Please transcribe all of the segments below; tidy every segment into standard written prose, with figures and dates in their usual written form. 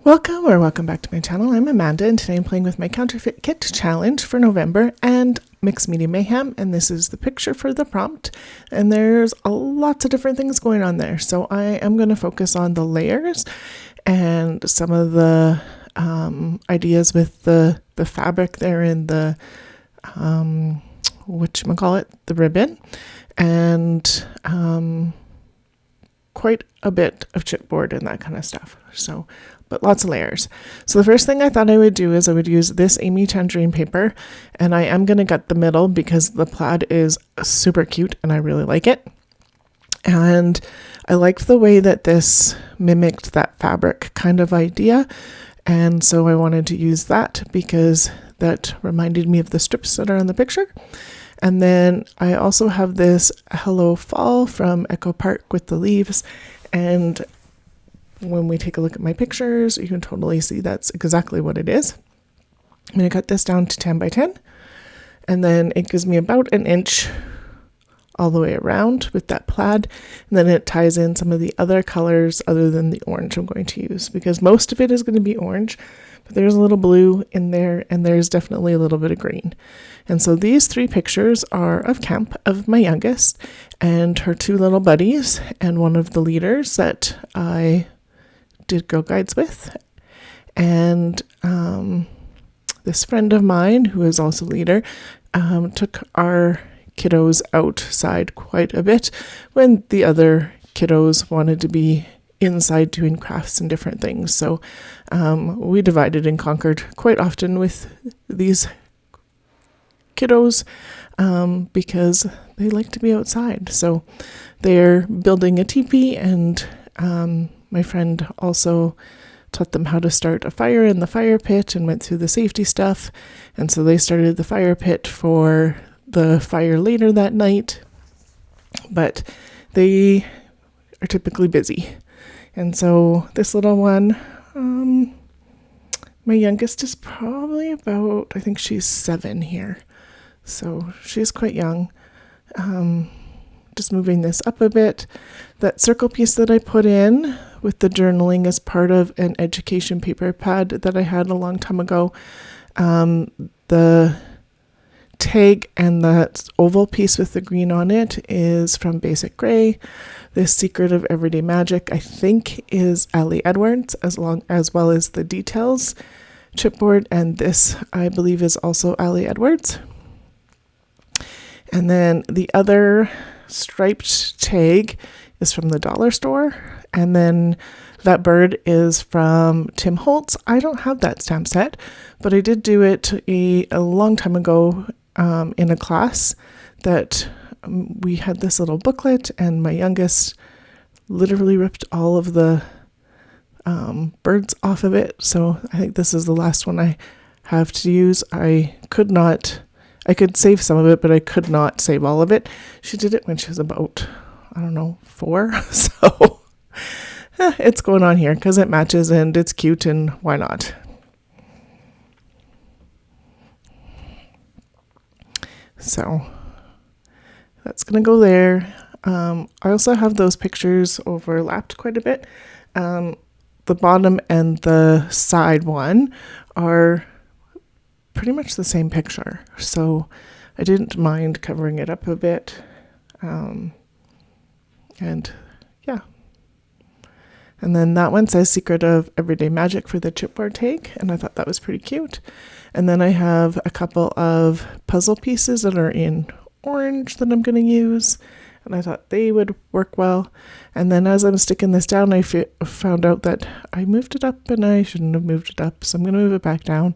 Welcome back to my channel. I'm Amanda, and today I'm playing with my counterfeit kit challenge for November and Mix Media Mayhem, and this is the picture for the prompt, and there's lots of different things going on there. So I am going to focus on the layers and some of the ideas with the fabric there in the the ribbon, and quite a bit of chipboard and that kind of stuff. So, but lots of layers. So the first thing I thought I would do is I would use this Amy Tangerine paper, and I am going to gut the middle because the plaid is super cute and I really like it. And I liked the way that this mimicked that fabric kind of idea. And so I wanted to use that because that reminded me of the strips that are on the picture. And then I also have this Hello Fall from Echo Park with the leaves. And when we take a look at my pictures, you can totally see that's exactly what it is. I'm going to cut this down to 10 by 10. And then it gives me about an inch all the way around with that plaid. And then it ties in some of the other colors other than the orange I'm going to use, because most of it is going to be orange, but there's a little blue in there and there's definitely a little bit of green. And so these three pictures are of camp, of my youngest and her two little buddies and one of the leaders that I did Girl Guides with. And this friend of mine, who is also leader, took our kiddos outside quite a bit when the other kiddos wanted to be inside doing crafts and different things. So we divided and conquered quite often with these kiddos because they like to be outside. So they're building a teepee, and my friend also taught them how to start a fire in the fire pit and went through the safety stuff. And so they started the fire pit for the fire later that night, but they are typically busy. And so this little one, my youngest is probably about, I think she's 7 here. So she's quite young. Just moving this up a bit. That circle piece that I put in with the journaling is part of an education paper pad that I had a long time ago. The tag and that oval piece with the green on it is from Basic Gray. This Secret of Everyday Magic, I think, is Ali Edwards, as well as the details chipboard, and this, I believe, is also Ali Edwards. And then the other striped tag is from the dollar store, and then that bird is from Tim Holtz. I don't have that stamp set, but I did do it a long time ago in a class that we had this little booklet, and my youngest literally ripped all of the birds off of it. So I think this is the last one I have to use. I could save some of it, but I could not save all of it. She did it when she was about, 4. So it's going on here because it matches and it's cute, and why not? So that's going to go there. I also have those pictures overlapped quite a bit. The bottom and the side one are pretty much the same picture. So I didn't mind covering it up a bit. And yeah. And then that one says Secret of Everyday Magic for the chipboard tag, and I thought that was pretty cute. And then I have a couple of puzzle pieces that are in orange that I'm going to use, and I thought they would work well. And then as I'm sticking this down, I found out that I moved it up and I shouldn't have moved it up, so I'm going to move it back down.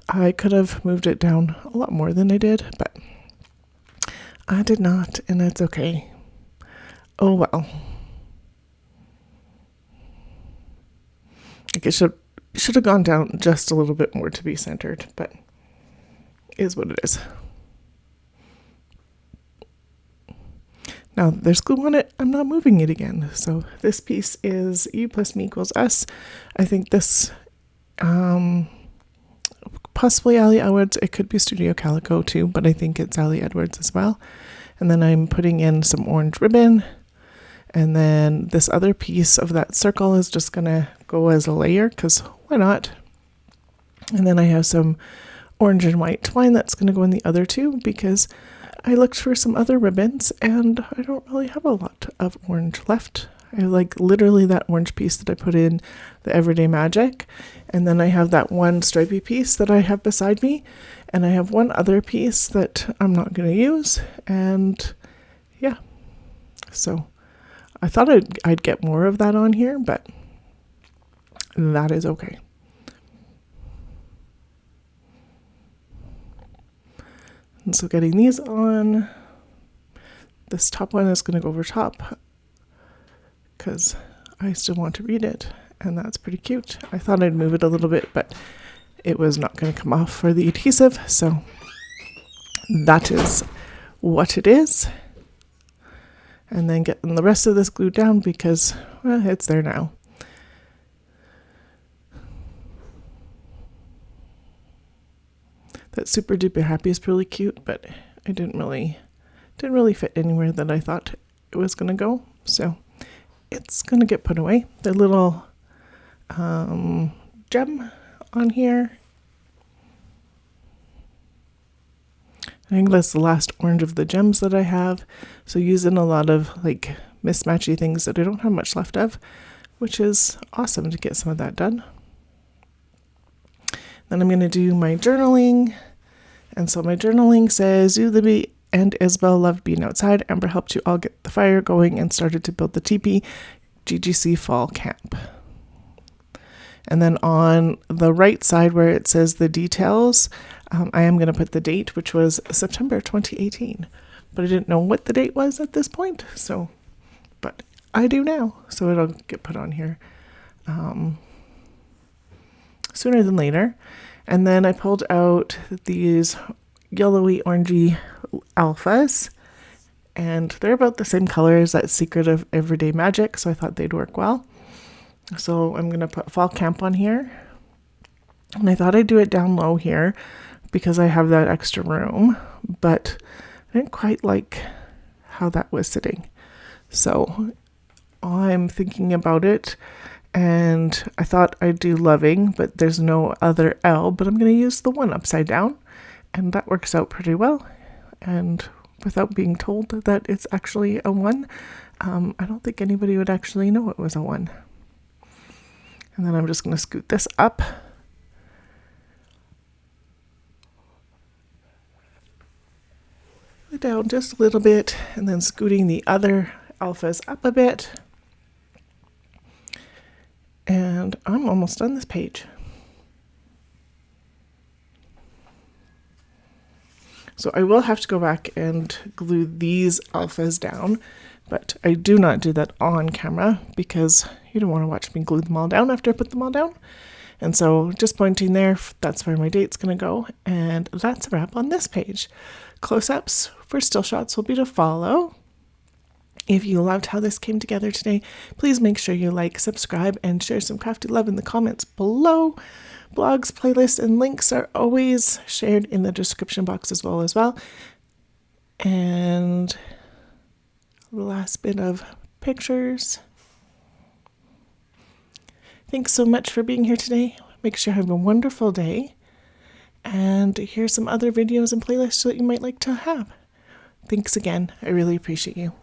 I could have moved it down a lot more than I did, but I did not, and it's okay. Oh well. I guess it should have gone down just a little bit more to be centered, but it is what it is. Now there's glue on it. I'm not moving it again. So this piece is U plus me equals S. I think this, possibly Ali Edwards. It could be Studio Calico too, but I think it's Ali Edwards as well. And then I'm putting in some orange ribbon. And then this other piece of that circle is just going to go as a layer because why not? And then I have some orange and white twine that's going to go in the other two because I looked for some other ribbons and I don't really have a lot of orange left. I like literally that orange piece that I put in the Everyday Magic. And then I have that one stripy piece that I have beside me. And I have one other piece that I'm not going to use. And yeah, so I thought I'd get more of that on here, but that is okay. And so getting these on, this top one is going to go over top because I still want to read it, and that's pretty cute. I thought I'd move it a little bit, but it was not going to come off for the adhesive, so that is what it is. And then getting the rest of this glued down because, well, it's there now. That super duper happy is really cute, but it didn't really fit anywhere that I thought it was going to go. So it's going to get put away. The little gem on here. I think that's the last orange of the gems that I have. So using a lot of like mismatchy things that I don't have much left of, which is awesome to get some of that done. Then I'm going to do my journaling. And so my journaling says, you, Libby, and Isabel loved being outside. Amber helped you all get the fire going and started to build the teepee. GGC Fall Camp. And then on the right side where it says the details, I am going to put the date, which was September 2018. But I didn't know what the date was at this point. So, but I do now. So it'll get put on here sooner than later. And then I pulled out these yellowy orangey alphas, and they're about the same color as that Secret of Everyday Magic, so I thought they'd work well. So I'm going to put Fall Camp on here, and I thought I'd do it down low here because I have that extra room, but I didn't quite like how that was sitting. So I'm thinking about it. And I thought I'd do loving, but there's no other L, but I'm going to use the one upside down. And that works out pretty well. And without being told that it's actually a 1, I don't think anybody would actually know it was a 1. And then I'm just going to scoot this up. Down just a little bit, and then scooting the other alphas up a bit. And I'm almost done this page. So I will have to go back and glue these alphas down, but I do not do that on camera because you don't want to watch me glue them all down after I put them all down. And so just pointing there, that's where my date's going to go. And that's a wrap on this page. Close-ups for still shots will be to follow. If you loved how this came together today, please make sure you like, subscribe, and share some crafty love in the comments below. Blogs, playlists, and links are always shared in the description box as well. And the last bit of pictures. Thanks so much for being here today. Make sure you have a wonderful day. And here's some other videos and playlists that you might like to have. Thanks again. I really appreciate you.